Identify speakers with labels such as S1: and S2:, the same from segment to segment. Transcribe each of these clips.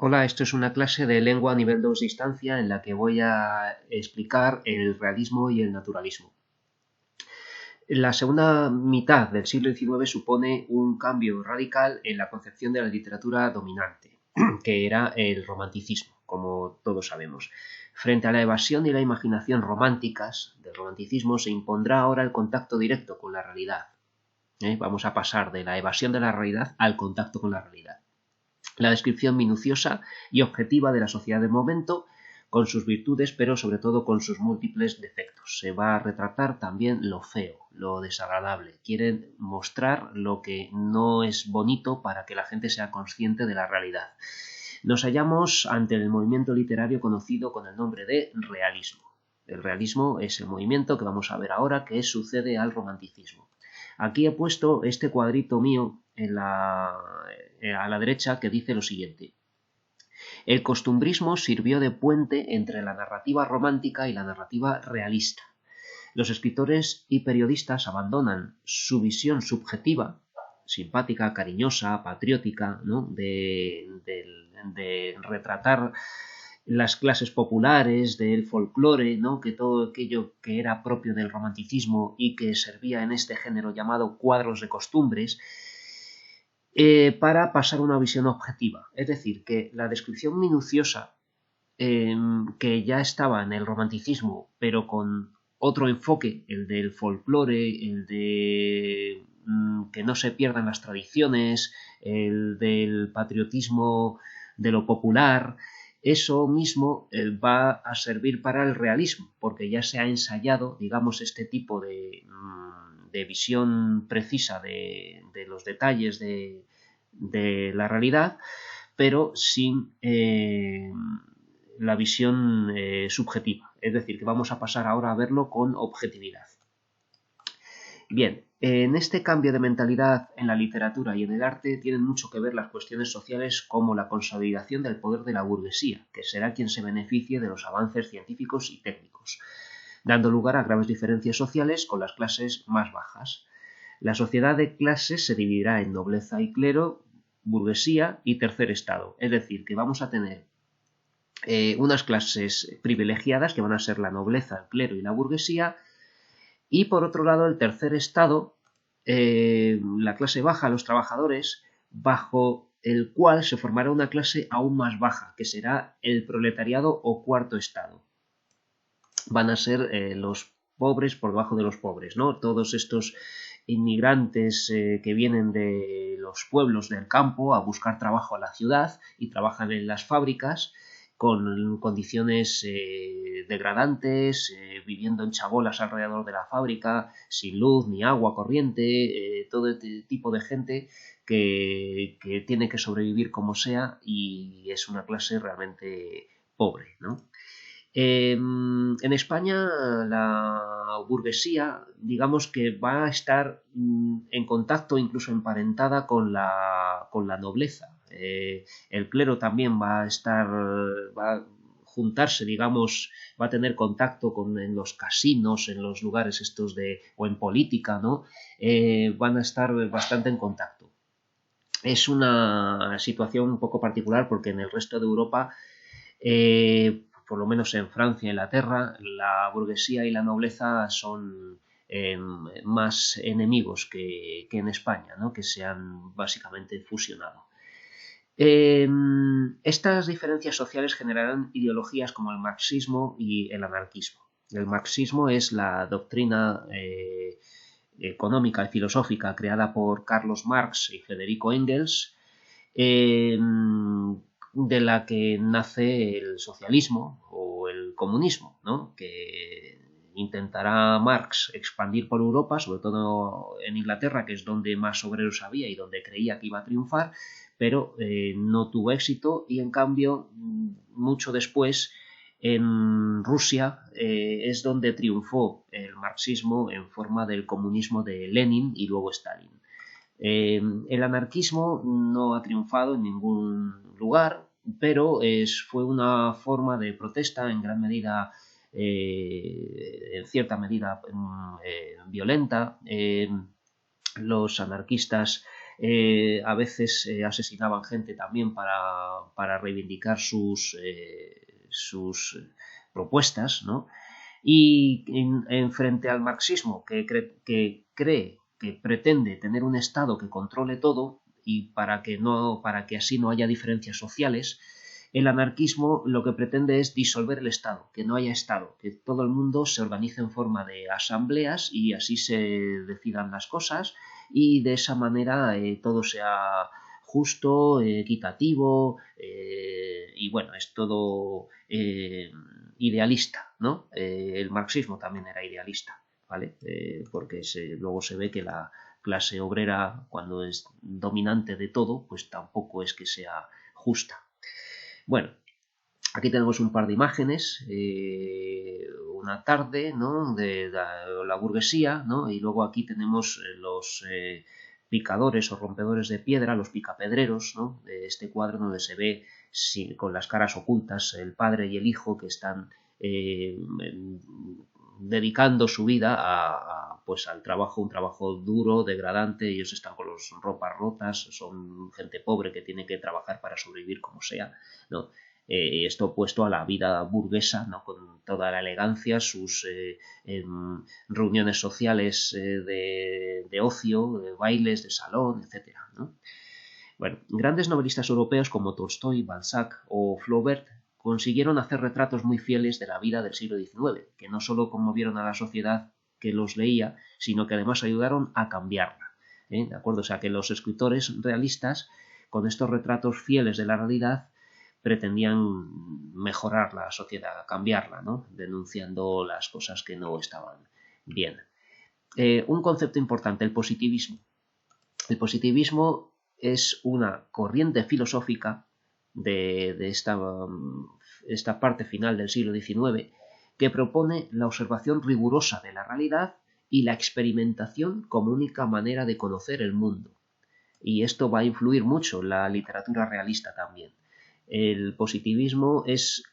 S1: Hola, esto es una clase de lengua a nivel 2 distancia en la que voy a explicar el realismo y el naturalismo. La segunda mitad del siglo XIX supone un cambio radical en la concepción de la literatura dominante, que era el romanticismo, como todos sabemos. Frente a la evasión y la imaginación románticas del romanticismo se impondrá ahora el contacto directo con la realidad. Vamos a pasar de la evasión de la realidad al contacto con la realidad. La descripción minuciosa y objetiva de la sociedad del momento, con sus virtudes, pero sobre todo con sus múltiples defectos. Se va a retratar también lo feo, lo desagradable. Quieren mostrar lo que no es bonito para que la gente sea consciente de la realidad. Nos hallamos ante el movimiento literario conocido con el nombre de realismo. El realismo es el movimiento que vamos a ver ahora que sucede al romanticismo. Aquí he puesto este cuadrito mío a la derecha que dice lo siguiente. El costumbrismo sirvió de puente entre la narrativa romántica y la narrativa realista. Los escritores y periodistas abandonan su visión subjetiva, simpática, cariñosa, patriótica, ¿no? de retratar las clases populares, del folclore, ¿no? Que todo aquello que era propio del romanticismo y que servía en este género llamado cuadros de costumbres, para pasar a una visión objetiva. Es decir, que la descripción minuciosa que ya estaba en el romanticismo, pero con otro enfoque, el del folclore, el de que no se pierdan las tradiciones, el del patriotismo de lo popular, eso mismo va a servir para el realismo, porque ya se ha ensayado, digamos, este tipo de visión precisa de los detalles de la realidad, pero sin la visión subjetiva. Es decir, que vamos a pasar ahora a verlo con objetividad. Bien, en este cambio de mentalidad en la literatura y en el arte tienen mucho que ver las cuestiones sociales como la consolidación del poder de la burguesía, que será quien se beneficie de los avances científicos y técnicos, dando lugar a graves diferencias sociales con las clases más bajas. La sociedad de clases se dividirá en nobleza y clero, burguesía y tercer estado, es decir, que vamos a tener unas clases privilegiadas que van a ser la nobleza, el clero y la burguesía, y por otro lado el tercer estado, la clase baja, los trabajadores, bajo el cual se formará una clase aún más baja, que será el proletariado o cuarto estado. Van a ser los pobres por debajo de los pobres, ¿no? Todos estos inmigrantes que vienen de los pueblos del campo a buscar trabajo a la ciudad y trabajan en las fábricas con condiciones degradantes, viviendo en chabolas alrededor de la fábrica, sin luz ni agua corriente, todo este tipo de gente que tiene que sobrevivir como sea y es una clase realmente pobre, ¿no? En España la burguesía, digamos que va a estar en contacto, incluso emparentada con la nobleza. El clero también va a juntarse, digamos, va a tener contacto en los casinos, en los lugares estos o en política, ¿no? Van a estar bastante en contacto. Es una situación un poco particular porque en el resto de Europa, por lo menos en Francia e Inglaterra, la burguesía y la nobleza son más enemigos que en España, ¿no? Que se han básicamente fusionado. Estas diferencias sociales generarán ideologías como el marxismo y el anarquismo. El marxismo es la doctrina económica y filosófica creada por Carlos Marx y Federico Engels, de la que nace el socialismo o el comunismo, ¿no? Que intentará Marx expandir por Europa, sobre todo en Inglaterra, que es donde más obreros había y donde creía que iba a triunfar, pero no tuvo éxito y en cambio mucho después en Rusia es donde triunfó el marxismo en forma del comunismo de Lenin y luego Stalin. El anarquismo no ha triunfado en ningún lugar, pero fue una forma de protesta en gran medida, en cierta medida violenta. Los anarquistas A veces asesinaban gente también para reivindicar sus propuestas, ¿no? Y frente al marxismo, que cree que pretende tener un Estado que controle todo y para que así no haya diferencias sociales, el anarquismo lo que pretende es disolver el Estado, que no haya Estado, que todo el mundo se organice en forma de asambleas y así se decidan las cosas y de esa manera todo sea justo, equitativo y bueno, es todo idealista, ¿no? El marxismo también era idealista, ¿vale? Porque luego se ve que la clase obrera, cuando es dominante de todo, pues tampoco es que sea justa. Bueno, aquí tenemos un par de imágenes, una tarde, ¿no? de la burguesía, ¿no? Y luego aquí tenemos los picadores o rompedores de piedra, los picapedreros, ¿no? De este cuadro donde se ve con las caras ocultas el padre y el hijo que están dedicando su vida pues al trabajo, un trabajo duro, degradante. Ellos están con las ropas rotas, son gente pobre que tiene que trabajar para sobrevivir como sea, ¿no? Esto opuesto a la vida burguesa, ¿no? Con toda la elegancia, sus reuniones sociales de ocio, de bailes, de salón, etc., ¿no? Bueno, grandes novelistas europeos como Tolstoy, Balzac o Flaubert consiguieron hacer retratos muy fieles de la vida del siglo XIX, que no solo conmovieron a la sociedad que los leía, sino que además ayudaron a cambiarla. ¿De acuerdo? O sea, que los escritores realistas, con estos retratos fieles de la realidad, pretendían mejorar la sociedad, cambiarla, ¿no? Denunciando las cosas que no estaban bien. Un concepto importante, el positivismo. El positivismo es una corriente filosófica de esta parte final del siglo XIX que propone la observación rigurosa de la realidad y la experimentación como única manera de conocer el mundo. Y esto va a influir mucho en la literatura realista también. El positivismo es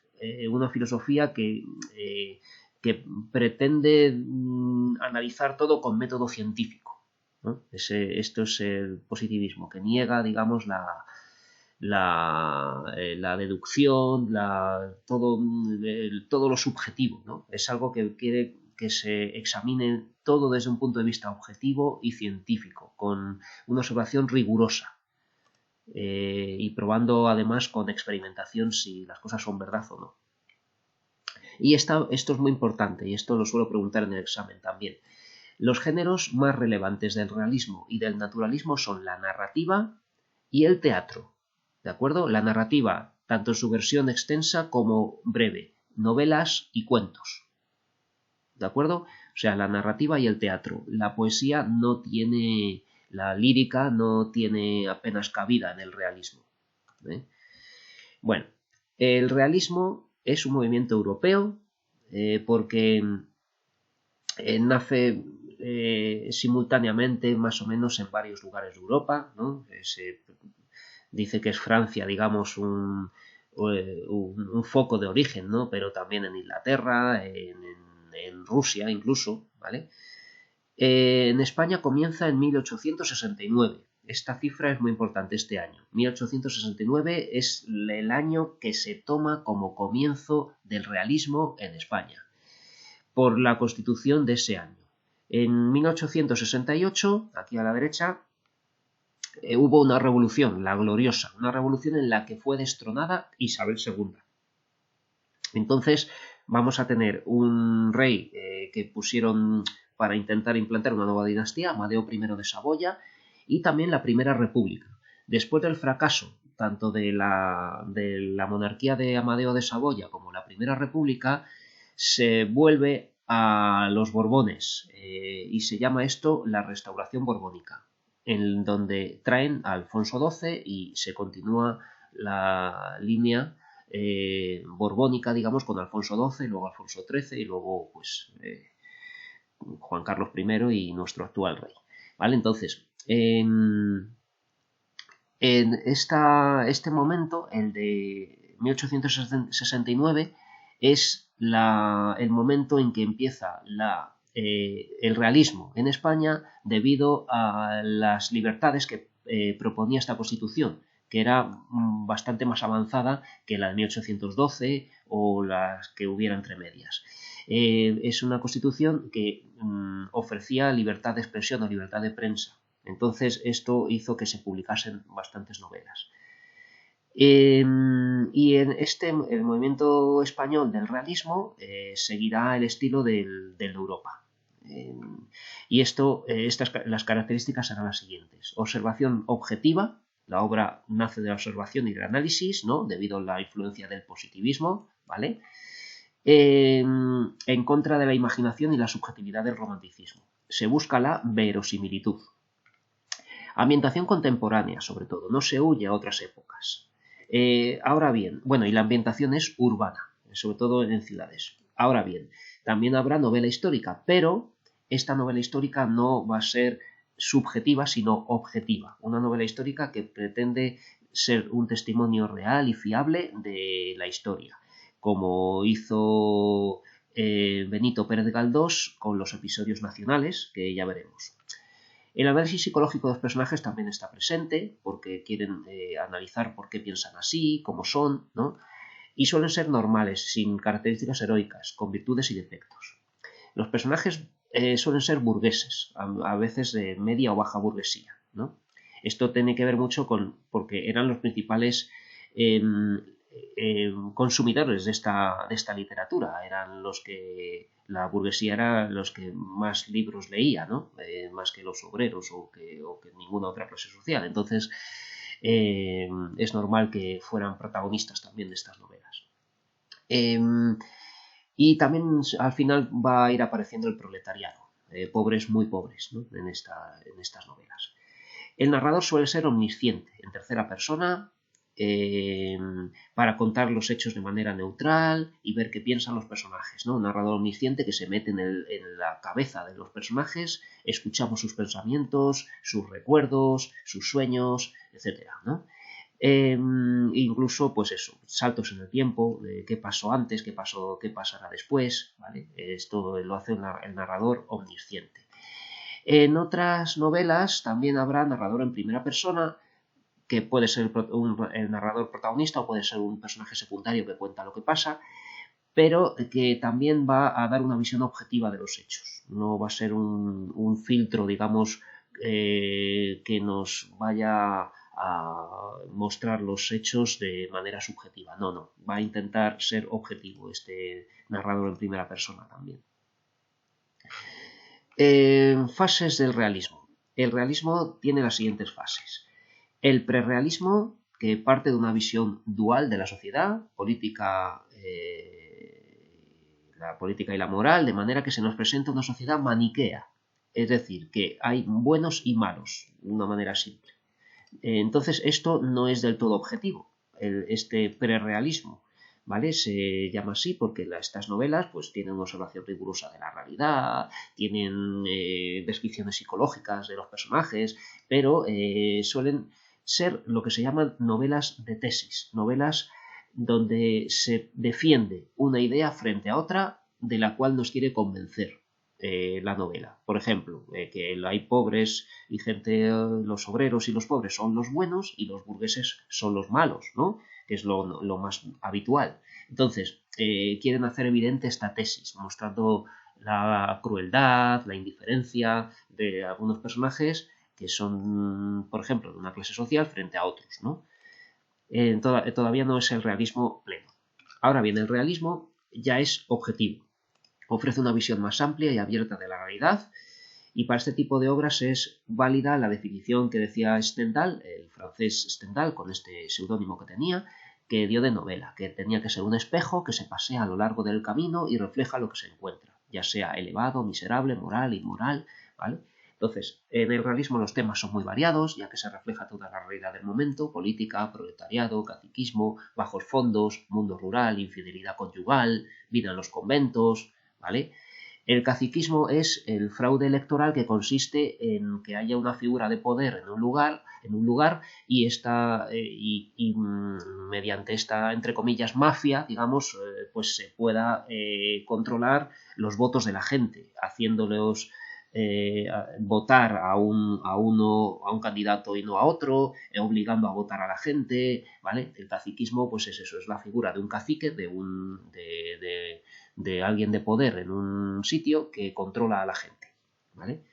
S1: una filosofía que pretende analizar todo con método científico, ¿no? Esto es el positivismo, que niega, digamos, la deducción, todo lo subjetivo, ¿no? Es algo que quiere que se examine todo desde un punto de vista objetivo y científico, con una observación rigurosa. Y probando además con experimentación si las cosas son verdad o no. Y esto es muy importante, y esto lo suelo preguntar en el examen también. Los géneros más relevantes del realismo y del naturalismo son la narrativa y el teatro. ¿De acuerdo? La narrativa, tanto en su versión extensa como breve, novelas y cuentos. ¿De acuerdo? O sea, la narrativa y el teatro. La poesía no tiene... La lírica no tiene apenas cabida en el realismo. Bueno, el realismo es un movimiento europeo porque nace simultáneamente más o menos en varios lugares de Europa, ¿no? Se dice que es Francia, digamos, un foco de origen, ¿no? Pero también en Inglaterra, en Rusia incluso, ¿vale? En España comienza en 1869. Esta cifra es muy importante este año. 1869 es el año que se toma como comienzo del realismo en España, por la Constitución de ese año. En 1868, aquí a la derecha, hubo una revolución, la gloriosa, una revolución en la que fue destronada Isabel II. Entonces vamos a tener un rey que pusieron para intentar implantar una nueva dinastía, Amadeo I de Saboya, y también la Primera República. Después del fracaso tanto de la monarquía de Amadeo de Saboya como la Primera República, se vuelve a los Borbones y se llama esto la Restauración Borbónica, en donde traen a Alfonso XII y se continúa la línea borbónica, digamos, con Alfonso XII, luego Alfonso XIII y luego pues Juan Carlos I y nuestro actual rey. ¿Vale? Entonces, en este momento, el de 1869, es el momento en que empieza el realismo en España debido a las libertades que proponía esta Constitución, que era bastante más avanzada que la de 1812 o las que hubiera entre medias. Es una Constitución que ofrecía libertad de expresión o libertad de prensa. Entonces esto hizo que se publicasen bastantes novelas. Y en el movimiento español del realismo seguirá el estilo del de Europa. Y las características serán las siguientes. Observación objetiva. La obra nace de la observación y del análisis, ¿no? Debido a la influencia del positivismo, ¿vale? En contra de la imaginación y la subjetividad del romanticismo. Se busca la verosimilitud. Ambientación contemporánea, sobre todo. No se huye a otras épocas. Ahora bien, bueno, y la ambientación es urbana, sobre todo en ciudades. Ahora bien, también habrá novela histórica, pero esta novela histórica no va a ser subjetiva, sino objetiva. Una novela histórica que pretende ser un testimonio real y fiable de la historia, como hizo Benito Pérez Galdós con los episodios nacionales, que ya veremos. El análisis psicológico de los personajes también está presente, porque quieren analizar por qué piensan así, cómo son, ¿no? Y suelen ser normales, sin características heroicas, con virtudes y defectos. Los personajes suelen ser burgueses, a veces de media o baja burguesía, ¿no? Esto tiene que ver mucho porque eran los principales consumidores de esta literatura, eran los que la burguesía era los que más libros leía, ¿no? Más que los obreros o que ninguna otra clase social. Entonces es normal que fueran protagonistas también de estas novelas. Y también al final va a ir apareciendo el proletariado, pobres muy pobres, ¿no? en estas novelas. El narrador suele ser omnisciente, en tercera persona, para contar los hechos de manera neutral y ver qué piensan los personajes, ¿no? Un narrador omnisciente que se mete en la cabeza de los personajes, escuchamos sus pensamientos, sus recuerdos, sus sueños, etc., ¿no? Incluso, pues eso, saltos en el tiempo, qué pasó antes, qué pasará después, ¿vale? Esto lo hace el narrador omnisciente. En otras novelas también habrá narrador en primera persona, que puede ser el narrador protagonista o puede ser un personaje secundario que cuenta lo que pasa, pero que también va a dar una visión objetiva de los hechos. No va a ser un filtro, digamos, que nos vaya a mostrar los hechos de manera subjetiva. No, va a intentar ser objetivo este narrador en primera persona también. Fases del realismo. El realismo tiene las siguientes fases. El prerrealismo, que parte de una visión dual de la sociedad, la política y la moral, de manera que se nos presenta una sociedad maniquea, es decir, que hay buenos y malos, de una manera simple. Entonces, esto no es del todo objetivo, este prerrealismo, ¿vale? Se llama así porque estas novelas pues tienen una observación rigurosa de la realidad, tienen descripciones psicológicas de los personajes, pero suelen ser lo que se llaman novelas de tesis, novelas donde se defiende una idea frente a otra de la cual nos quiere convencer la novela. Por ejemplo, que hay pobres y gente, los obreros y los pobres son los buenos y los burgueses son los malos, ¿no? Que es lo más habitual. Entonces, quieren hacer evidente esta tesis, mostrando la crueldad, la indiferencia de algunos personajes que son, por ejemplo, de una clase social frente a otros, ¿no? Todavía no es el realismo pleno. Ahora bien, el realismo ya es objetivo. Ofrece una visión más amplia y abierta de la realidad, y para este tipo de obras es válida la definición que decía Stendhal, el francés Stendhal, con este seudónimo que tenía, que dio de novela, que tenía que ser un espejo que se pasea a lo largo del camino y refleja lo que se encuentra, ya sea elevado, miserable, moral, inmoral, ¿vale? Entonces, en el realismo los temas son muy variados, ya que se refleja toda la realidad del momento: política, proletariado, caciquismo, bajos fondos, mundo rural, infidelidad conyugal, vida en los conventos, ¿vale? El caciquismo es el fraude electoral que consiste en que haya una figura de poder en un lugar y mediante esta, entre comillas, mafia, digamos, pues se pueda controlar los votos de la gente, haciéndolos votar a un candidato y no a otro, obligando a votar a la gente, ¿vale? El caciquismo, pues es eso, es la figura de un cacique, de alguien de poder en un sitio que controla a la gente, ¿vale?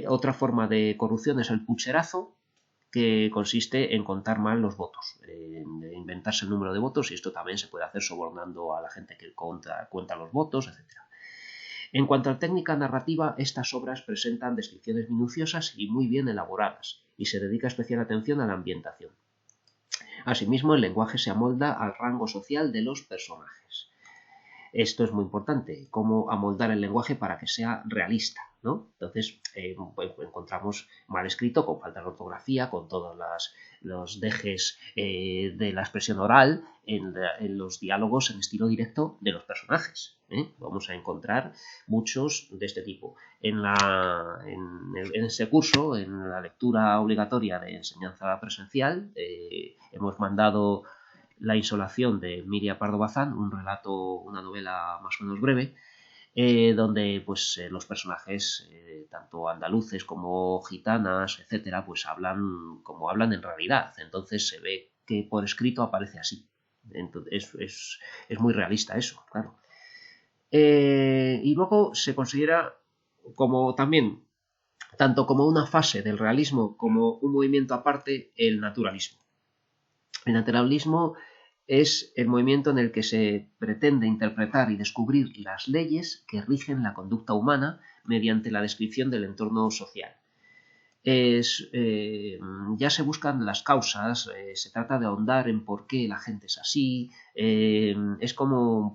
S1: Otra forma de corrupción es el pucherazo, que consiste en contar mal los votos, en inventarse el número de votos, y esto también se puede hacer sobornando a la gente que cuenta los votos, etc. En cuanto a técnica narrativa, estas obras presentan descripciones minuciosas y muy bien elaboradas, y se dedica especial atención a la ambientación. Asimismo, el lenguaje se amolda al rango social de los personajes. Esto es muy importante, cómo amoldar el lenguaje para que sea realista, ¿no? Entonces, pues encontramos mal escrito, con falta de ortografía, con todos los dejes de la expresión oral en los diálogos en estilo directo de los personajes. Vamos a encontrar muchos de este tipo. En este curso, en la lectura obligatoria de enseñanza presencial, hemos mandado La insolación de Miria Pardo Bazán, un relato, una novela más o menos breve, donde pues los personajes, tanto andaluces como gitanas, etcétera, pues hablan como hablan en realidad. Entonces se ve que por escrito aparece así. Entonces es muy realista eso, claro. Y luego se considera como también, tanto como una fase del realismo como un movimiento aparte, el naturalismo. El naturalismo es el movimiento en el que se pretende interpretar y descubrir las leyes que rigen la conducta humana mediante la descripción del entorno social. Ya se buscan las causas, se trata de ahondar en por qué la gente es así, es como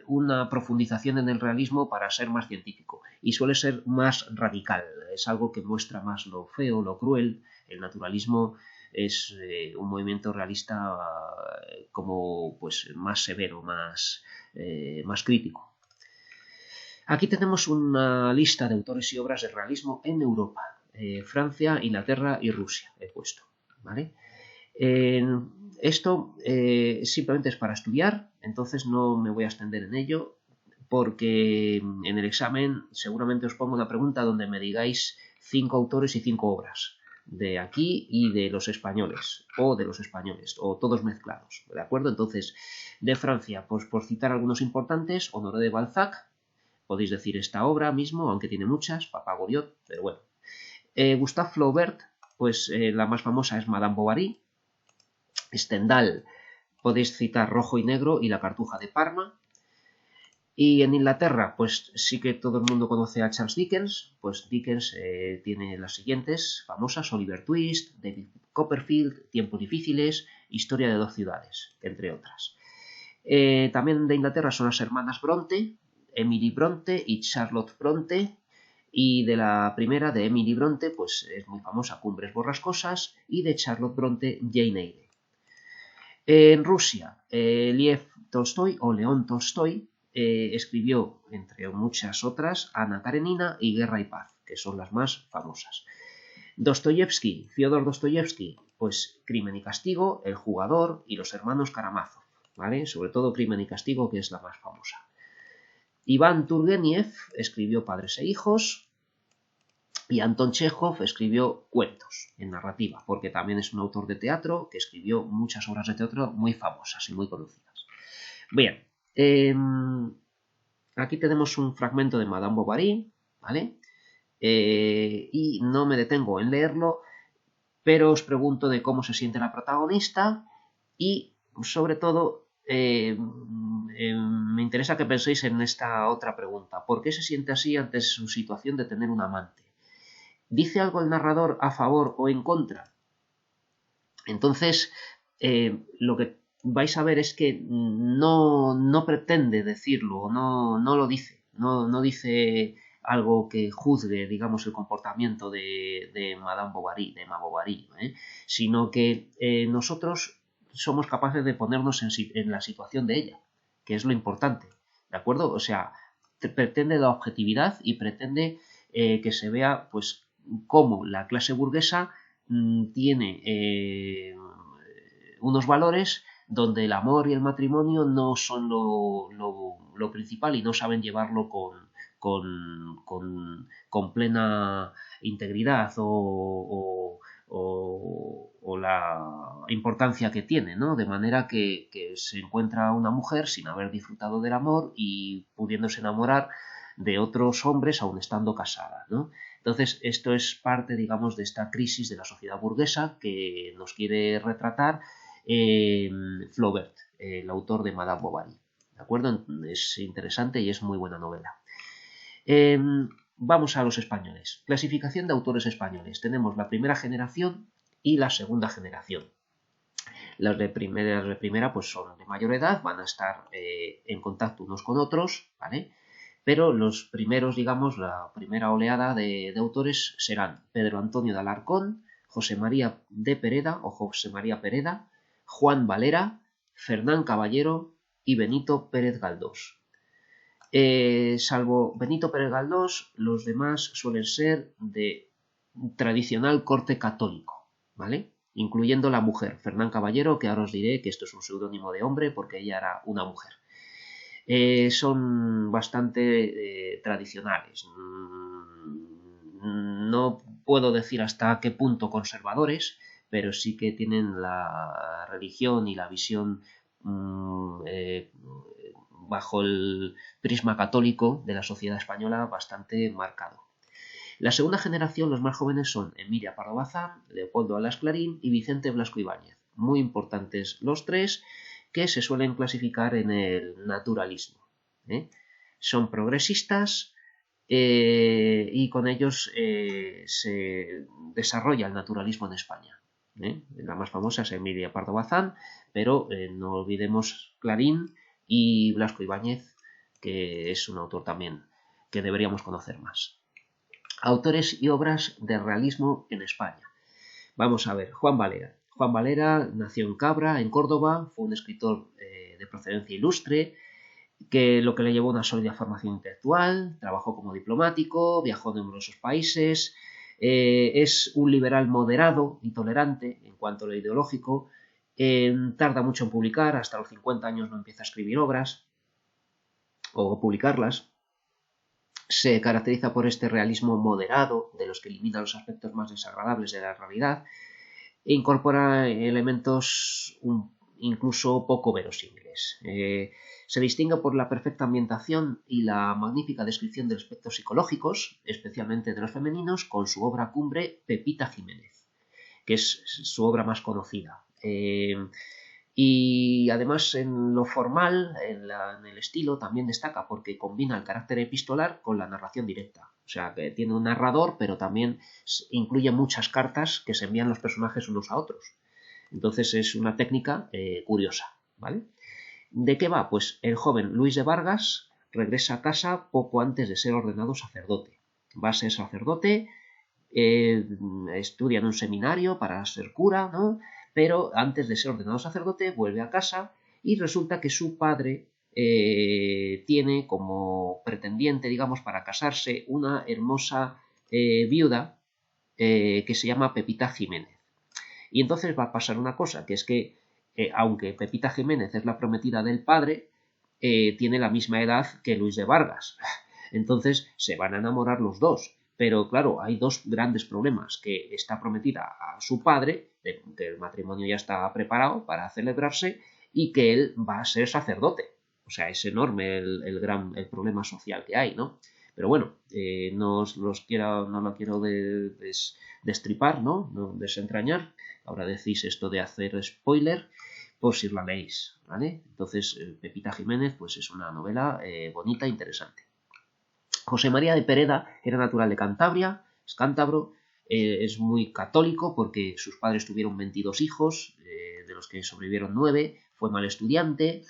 S1: una profundización en el realismo para ser más científico, y suele ser más radical, es algo que muestra más lo feo, lo cruel. El naturalismo es un movimiento realista como pues más severo, más crítico. Aquí tenemos una lista de autores y obras de realismo en Europa, Francia, Inglaterra y Rusia he puesto, ¿vale? Esto simplemente es para estudiar, entonces no me voy a extender en ello, porque en el examen seguramente os pongo una pregunta donde me digáis 5 autores y 5 obras, de aquí y de los españoles, o todos mezclados, ¿de acuerdo? Entonces, de Francia, pues por citar algunos importantes, Honoré de Balzac, podéis decir esta obra mismo, aunque tiene muchas, Papá Goriot, pero bueno. Gustave Flaubert, pues la más famosa es Madame Bovary. Stendhal, podéis citar Rojo y Negro y La Cartuja de Parma. Y en Inglaterra, pues sí que todo el mundo conoce a Charles Dickens. Pues Dickens tiene las siguientes famosas: Oliver Twist, David Copperfield, Tiempos difíciles, Historia de dos ciudades, entre otras. También de Inglaterra son las hermanas Bronte, Emily Bronte y Charlotte Bronte. Y de la primera, de Emily Bronte, pues es muy famosa Cumbres borrascosas, y de Charlotte Bronte, Jane Eyre. En Rusia, Lev Tolstoy o León Tolstoy escribió, entre muchas otras, Ana Karenina y Guerra y Paz, que son las más famosas. Dostoyevsky, Fyodor Dostoyevsky, pues Crimen y Castigo, El jugador y Los hermanos Karamazov, ¿vale? Sobre todo Crimen y Castigo, que es la más famosa. Iván Turgeniev escribió Padres e hijos, y Anton Chekhov escribió cuentos en narrativa, porque también es un autor de teatro que escribió muchas obras de teatro muy famosas y muy conocidas. Bien, aquí tenemos un fragmento de Madame Bovary, ¿vale? Y no me detengo en leerlo, pero os pregunto de cómo se siente la protagonista y, sobre todo, me interesa que penséis en esta otra pregunta. ¿Por qué se siente así ante su situación de tener un amante? ¿Dice algo el narrador a favor o en contra? Entonces, lo que vais a ver es que no pretende decirlo, no lo dice, no dice algo que juzgue, digamos, el comportamiento de Madame Bovary, de Ma Bovary, sino que nosotros somos capaces de ponernos en la situación de ella, que es lo importante, ¿de acuerdo? O sea, pretende la objetividad y pretende que se vea, pues, cómo la clase burguesa tiene unos valores donde el amor y el matrimonio no son lo principal y no saben llevarlo con plena integridad o la importancia que tiene, ¿no? De manera que se encuentra una mujer sin haber disfrutado del amor y pudiéndose enamorar de otros hombres aún estando casada, ¿no? Entonces, esto es parte, digamos, de esta crisis de la sociedad burguesa que nos quiere retratar Flaubert, el autor de Madame Bovary. ¿De acuerdo? Es interesante y es muy buena novela. Vamos a los españoles. Clasificación de autores españoles. Tenemos la primera generación y la segunda generación. Las de primera pues son de mayor edad, van a estar en contacto unos con otros, ¿vale? Pero los primeros, digamos, la primera oleada de autores serán Pedro Antonio de Alarcón, José María de Pereda o José María Pereda, Juan Valera, Fernán Caballero y Benito Pérez Galdós. Salvo Benito Pérez Galdós, los demás suelen ser de tradicional corte católico, ¿vale? Incluyendo la mujer, Fernán Caballero, que ahora os diré que esto es un seudónimo de hombre porque ella era una mujer. Son bastante tradicionales. No puedo decir hasta qué punto conservadores, pero sí que tienen la religión y la visión bajo el prisma católico de la sociedad española bastante marcado. La segunda generación, los más jóvenes, son Emilia Pardo Bazán, Leopoldo Alas Clarín y Vicente Blasco Ibáñez. Muy importantes los tres, que se suelen clasificar en el naturalismo. Son progresistas y con ellos se desarrolla el naturalismo en España. La más famosa es Emilia Pardo Bazán, pero no olvidemos Clarín y Blasco Ibáñez, que es un autor también que deberíamos conocer más. Autores y obras de realismo en España. Vamos a ver, Juan Valera. Juan Valera nació en Cabra, en Córdoba, fue un escritor de procedencia ilustre, que lo que le llevó a una sólida formación intelectual, trabajó como diplomático, viajó a numerosos países, es un liberal moderado y tolerante en cuanto a lo ideológico, tarda mucho en publicar, hasta los 50 años no empieza a escribir obras o publicarlas. Se caracteriza por este realismo moderado, de los que elimina los aspectos más desagradables de la realidad, e incorpora elementos incluso poco verosímiles. Se distingue por la perfecta ambientación y la magnífica descripción de aspectos psicológicos, especialmente de los femeninos, con su obra cumbre Pepita Jiménez, que es su obra más conocida. Y además en lo formal, en el estilo, también destaca porque combina el carácter epistolar con la narración directa. O sea, que tiene un narrador, pero también incluye muchas cartas que se envían los personajes unos a otros. Entonces es una técnica curiosa, ¿vale? ¿De qué va? Pues el joven Luis de Vargas regresa a casa poco antes de ser ordenado sacerdote. Va a ser sacerdote, estudia en un seminario para ser cura, ¿no? Pero antes de ser ordenado sacerdote vuelve a casa y resulta que su padre tiene como pretendiente, digamos, para casarse una hermosa viuda que se llama Pepita Jiménez. Y entonces va a pasar una cosa, que es que aunque Pepita Jiménez es la prometida del padre, tiene la misma edad que Luis de Vargas. Entonces se van a enamorar los dos. Pero claro, hay dos grandes problemas, que está prometida a su padre, que el matrimonio ya está preparado para celebrarse, y que él va a ser sacerdote. O sea, es enorme el problema social que hay, ¿no? Pero bueno, no lo quiero destripar, ¿no? No desentrañar. Ahora decís esto de hacer spoiler, por si la leéis, ¿vale? Entonces, Pepita Jiménez, pues es una novela bonita e interesante. José María de Pereda era natural de Cantabria, es cántabro, es muy católico porque sus padres tuvieron 22 hijos, de los que sobrevivieron 9, fue mal estudiante.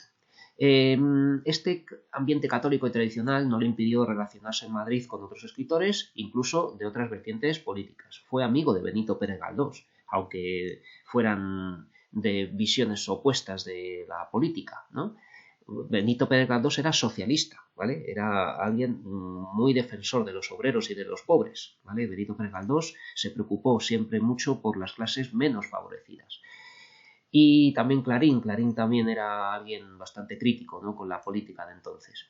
S1: Este ambiente católico y tradicional no le impidió relacionarse en Madrid con otros escritores, incluso de otras vertientes políticas. Fue amigo de Benito Pérez Galdós, aunque fueran de visiones opuestas de la política, ¿no? Benito Pérez Galdós era socialista, ¿vale? Era alguien muy defensor de los obreros y de los pobres, ¿vale? Benito Pérez Galdós se preocupó siempre mucho por las clases menos favorecidas. Y también Clarín también era alguien bastante crítico, ¿no? Con la política de entonces.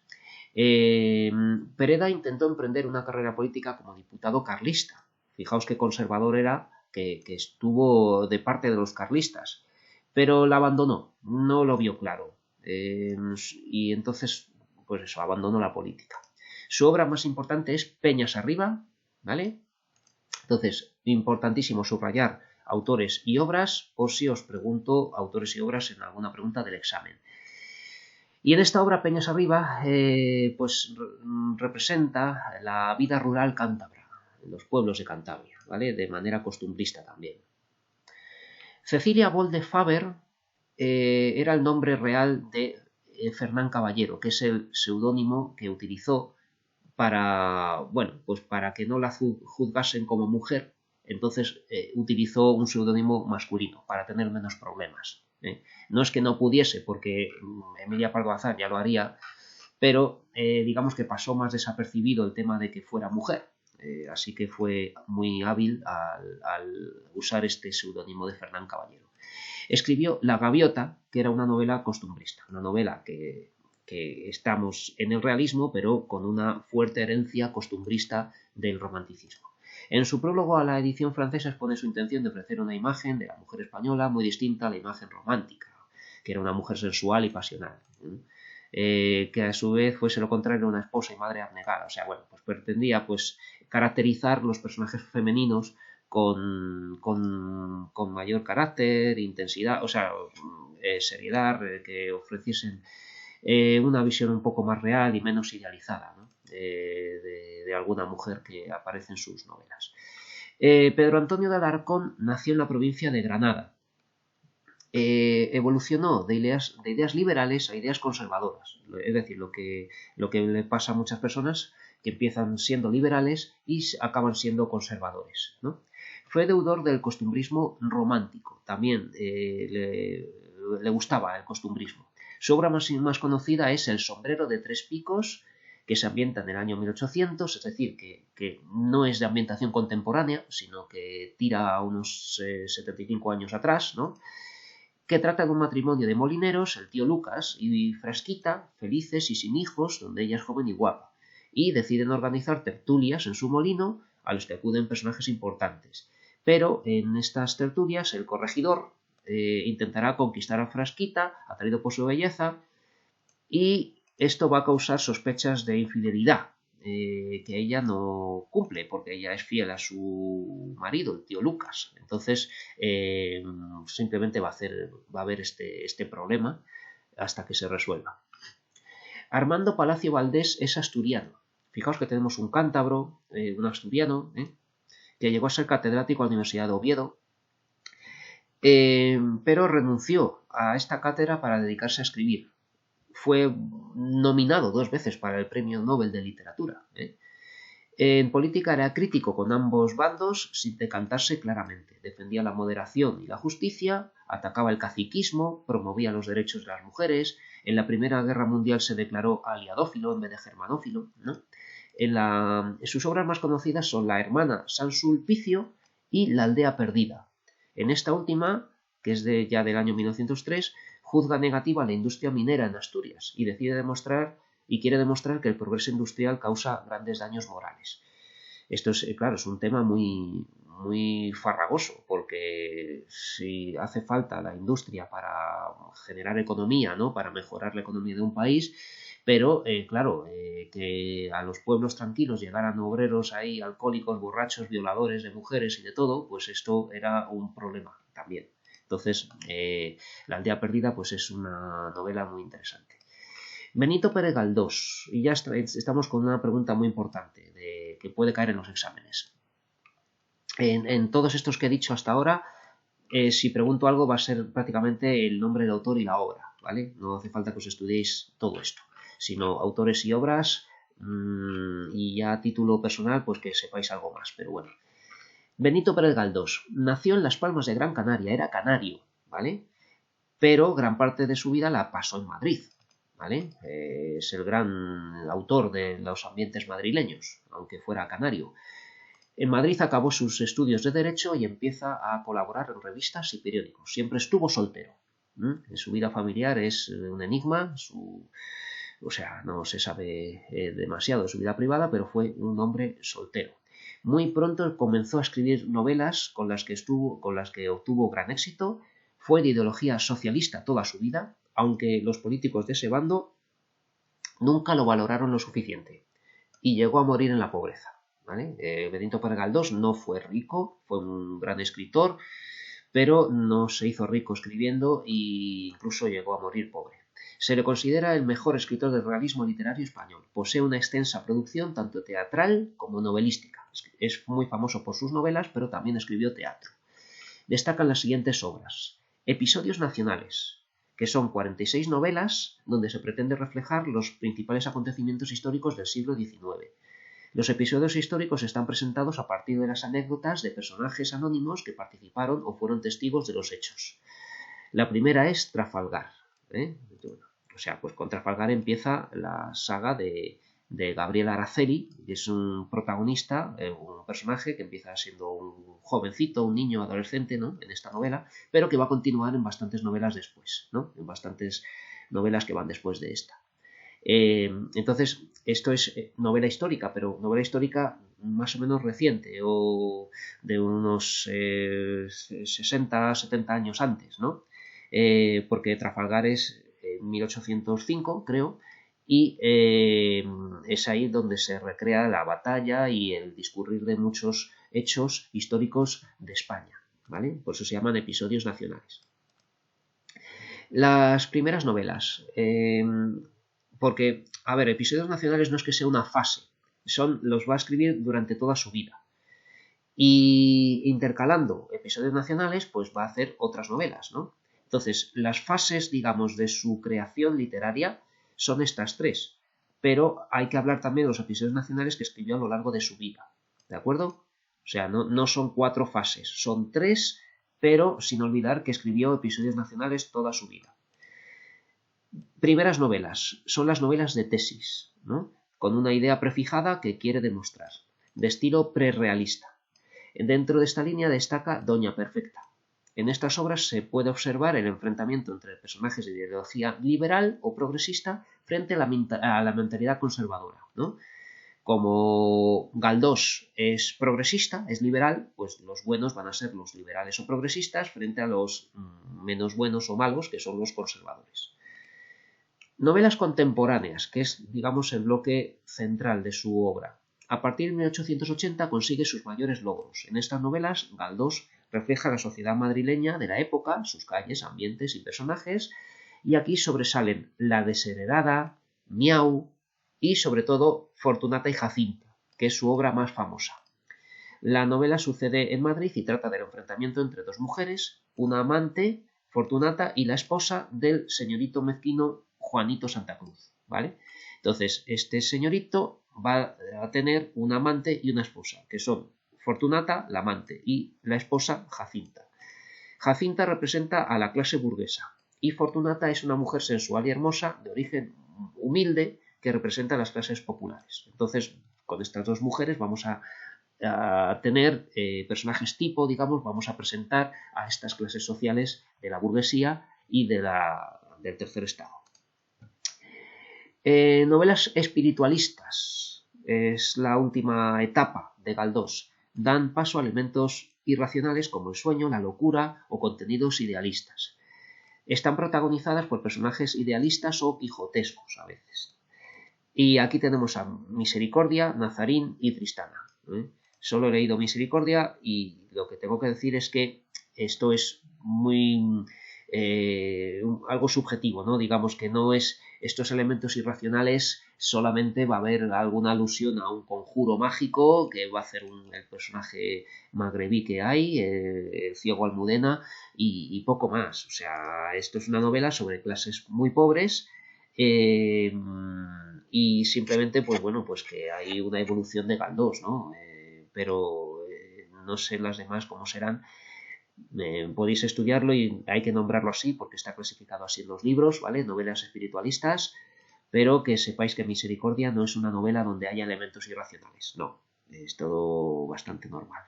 S1: Pereda intentó emprender una carrera política como diputado carlista. Fijaos qué conservador era, que estuvo de parte de los carlistas, pero la abandonó, no lo vio claro. Y entonces, pues eso, abandonó la política. Su obra más importante es Peñas Arriba, ¿vale? Entonces, importantísimo subrayar autores y obras, por si os pregunto autores y obras en alguna pregunta del examen. Y en esta obra, Peñas Arriba, pues representa la vida rural cántabra, los pueblos de Cantabria, ¿vale? De manera costumbrista también. Cecilia Bolde Faber era el nombre real de Fernán Caballero, que es el seudónimo que utilizó para, bueno, pues para que no la juzgasen como mujer, entonces utilizó un seudónimo masculino para tener menos problemas. No es que no pudiese, porque Emilia Pardo Bazán ya lo haría, pero digamos que pasó más desapercibido el tema de que fuera mujer. Así que fue muy hábil al usar este seudónimo de Fernán Caballero. Escribió La Gaviota, que era una novela costumbrista, una novela que estamos en el realismo, pero con una fuerte herencia costumbrista del romanticismo. En su prólogo a la edición francesa expone su intención de ofrecer una imagen de la mujer española muy distinta a la imagen romántica, que era una mujer sensual y pasional. Que a su vez fuese lo contrario una esposa y madre abnegada. O sea, bueno, pues pretendía pues caracterizar los personajes femeninos con mayor carácter, intensidad, o sea, seriedad, que ofreciesen una visión un poco más real y menos idealizada, ¿no? de alguna mujer que aparece en sus novelas. Pedro Antonio de Alarcón nació en la provincia de Granada. Evolucionó de ideas liberales a ideas conservadoras. Es decir, lo que le pasa a muchas personas que empiezan siendo liberales y acaban siendo conservadores, ¿no? Fue deudor del costumbrismo romántico. También le gustaba el costumbrismo. Su obra más conocida es El sombrero de tres picos, que se ambienta en el año 1800, es decir, que no es de ambientación contemporánea, sino que tira a unos 75 años atrás, ¿no? Que trata de un matrimonio de molineros, el tío Lucas y Frasquita, felices y sin hijos, donde ella es joven y guapa, y deciden organizar tertulias en su molino a los que acuden personajes importantes. Pero en estas tertulias el corregidor intentará conquistar a Frasquita, atraído por su belleza, y esto va a causar sospechas de infidelidad, que ella no cumple, porque ella es fiel a su marido, el tío Lucas. Entonces, simplemente va a haber este problema hasta que se resuelva. Armando Palacio Valdés es asturiano. Fijaos que tenemos un cántabro, un asturiano, que llegó a ser catedrático a la Universidad de Oviedo, pero renunció a esta cátedra para dedicarse a escribir. Fue nominado 2 veces para el Premio Nobel de Literatura. En política era crítico con ambos bandos sin decantarse claramente. Defendía la moderación y la justicia, atacaba el caciquismo, promovía los derechos de las mujeres. En la Primera Guerra Mundial se declaró aliadófilo en vez de germanófilo, ¿no? Sus obras más conocidas son La hermana San Sulpicio y La aldea perdida. En esta última, que es ya del año 1903, juzga negativa la industria minera en Asturias y quiere demostrar que el progreso industrial causa grandes daños morales. Esto es, claro, es un tema muy, muy farragoso, porque si hace falta la industria para generar economía, ¿no? Para mejorar la economía de un país, pero claro, que a los pueblos tranquilos llegaran obreros ahí, alcohólicos, borrachos, violadores de mujeres y de todo, pues esto era un problema también. Entonces, La aldea perdida pues es una novela muy interesante. Benito Pérez Galdós, y ya estamos con una pregunta muy importante que puede caer en los exámenes. En todos estos que he dicho hasta ahora, si pregunto algo va a ser prácticamente el nombre del autor y la obra, ¿vale? No hace falta que os estudiéis todo esto, sino autores y obras, y ya a título personal pues que sepáis algo más, pero bueno. Benito Pérez Galdós nació en Las Palmas de Gran Canaria, era canario, ¿vale? Pero gran parte de su vida la pasó en Madrid, ¿vale? Es el gran autor de los ambientes madrileños, aunque fuera canario. En Madrid acabó sus estudios de Derecho y empieza a colaborar en revistas y periódicos. Siempre estuvo soltero. En su vida familiar es un enigma, O sea, no se sabe demasiado de su vida privada, pero fue un hombre soltero. Muy pronto comenzó a escribir novelas con las que obtuvo gran éxito. Fue de ideología socialista toda su vida, aunque los políticos de ese bando nunca lo valoraron lo suficiente y llegó a morir en la pobreza. ¿Vale? Benito Pérez Galdós no fue rico, fue un gran escritor, pero no se hizo rico escribiendo e incluso llegó a morir pobre. Se le considera el mejor escritor del realismo literario español. Posee una extensa producción tanto teatral como novelística. Es muy famoso por sus novelas, pero también escribió teatro. Destacan las siguientes obras: Episodios nacionales, que son 46 novelas donde se pretende reflejar los principales acontecimientos históricos del siglo XIX. Los episodios históricos están presentados a partir de las anécdotas de personajes anónimos que participaron o fueron testigos de los hechos. La primera es Trafalgar. O sea, pues con Trafalgar empieza la saga de Gabriel Araceli, que es un protagonista, un personaje que empieza siendo un jovencito, un niño, adolescente, ¿no?, en esta novela, pero que va a continuar en bastantes novelas después, ¿no?, en bastantes novelas que van después de esta. Entonces, esto es novela histórica, pero novela histórica más o menos reciente, o de unos 60, 70 años antes, ¿no? Porque Trafalgar es 1805, creo, y es ahí donde se recrea la batalla y el discurrir de muchos hechos históricos de España, ¿vale? Por eso se llaman episodios nacionales. Las primeras novelas, porque, a ver, episodios nacionales no es que sea una fase, los va a escribir durante toda su vida. Y intercalando episodios nacionales, pues va a hacer otras novelas, ¿no? Entonces, las fases, digamos, de su creación literaria son estas tres, pero hay que hablar también de los episodios nacionales que escribió a lo largo de su vida, ¿de acuerdo? O sea, no son 4 fases, son 3, pero sin olvidar que escribió episodios nacionales toda su vida. Primeras novelas, son las novelas de tesis, ¿no?, con una idea prefijada que quiere demostrar, de estilo prerrealista. Dentro de esta línea destaca Doña Perfecta. En estas obras se puede observar el enfrentamiento entre personajes de ideología liberal o progresista frente a la mentalidad conservadora, ¿no? Como Galdós es progresista, es liberal, pues los buenos van a ser los liberales o progresistas frente a los menos buenos o malos, que son los conservadores. Novelas contemporáneas, que es, digamos, el bloque central de su obra. A partir de 1880 consigue sus mayores logros. En estas novelas, Galdós refleja la sociedad madrileña de la época, sus calles, ambientes y personajes, y aquí sobresalen La desheredada, Miau y, sobre todo, Fortunata y Jacinta, que es su obra más famosa. La novela sucede en Madrid y trata del enfrentamiento entre dos mujeres, una amante, Fortunata, y la esposa del señorito mezquino Juanito Santa Cruz, ¿vale? Entonces, este señorito va a tener un amante y una esposa, que son Fortunata, la amante, y la esposa, Jacinta. Jacinta representa a la clase burguesa, y Fortunata es una mujer sensual y hermosa, de origen humilde, que representa a las clases populares. Entonces, con estas dos mujeres vamos a tener personajes tipo, digamos, vamos a presentar a estas clases sociales de la burguesía y del tercer estado. Novelas espiritualistas es la última etapa de Galdós. Dan paso a elementos irracionales como el sueño, la locura o contenidos idealistas. Están protagonizadas por personajes idealistas o quijotescos a veces. Y aquí tenemos a Misericordia, Nazarín y Tristana. Solo he leído Misericordia y lo que tengo que decir es que esto es muy algo subjetivo, ¿no? Digamos que no es estos elementos irracionales, solamente va a haber alguna alusión a un conjuro mágico que va a hacer el personaje magrebí que hay, el ciego Almudena, y poco más. O sea, esto es una novela sobre clases muy pobres, y simplemente, pues bueno, pues que hay una evolución de Galdós, ¿no? Pero no sé las demás cómo serán. Podéis estudiarlo y hay que nombrarlo así porque está clasificado así en los libros, ¿vale? Novelas espiritualistas, pero que sepáis que Misericordia no es una novela donde haya elementos irracionales, no, es todo bastante normal.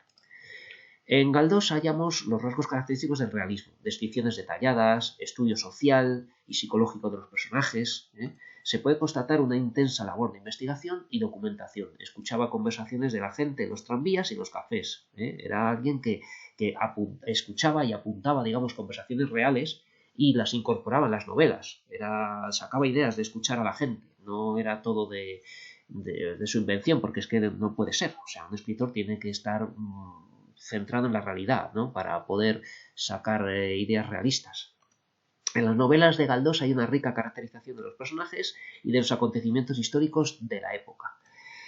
S1: En Galdós hallamos los rasgos característicos del realismo, descripciones detalladas, estudio social y psicológico de los personajes. Se puede constatar una intensa labor de investigación y documentación. Escuchaba conversaciones de la gente en los tranvías y los cafés. Era alguien que escuchaba y apuntaba, digamos, conversaciones reales y las incorporaba en las novelas. Sacaba ideas de escuchar a la gente, no era todo de su invención, porque es que no puede ser. O sea, un escritor tiene que estar centrado en la realidad, ¿no? Para poder sacar ideas realistas. En las novelas de Galdós hay una rica caracterización de los personajes y de los acontecimientos históricos de la época.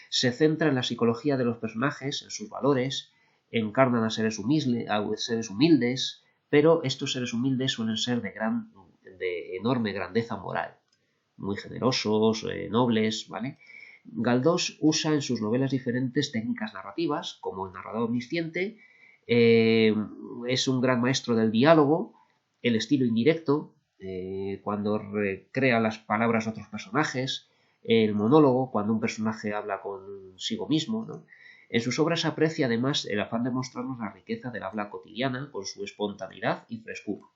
S1: Se centra en la psicología de los personajes, en sus valores, encarnan a seres humildes, pero estos seres humildes suelen ser de enorme grandeza moral, muy generosos, nobles, ¿vale? Galdós usa en sus novelas diferentes técnicas narrativas, como el narrador omnisciente, es un gran maestro del diálogo, el estilo indirecto, cuando recrea las palabras de otros personajes, el monólogo, cuando un personaje habla consigo mismo, ¿no? En sus obras se aprecia además el afán de mostrarnos la riqueza del habla cotidiana con su espontaneidad y frescura.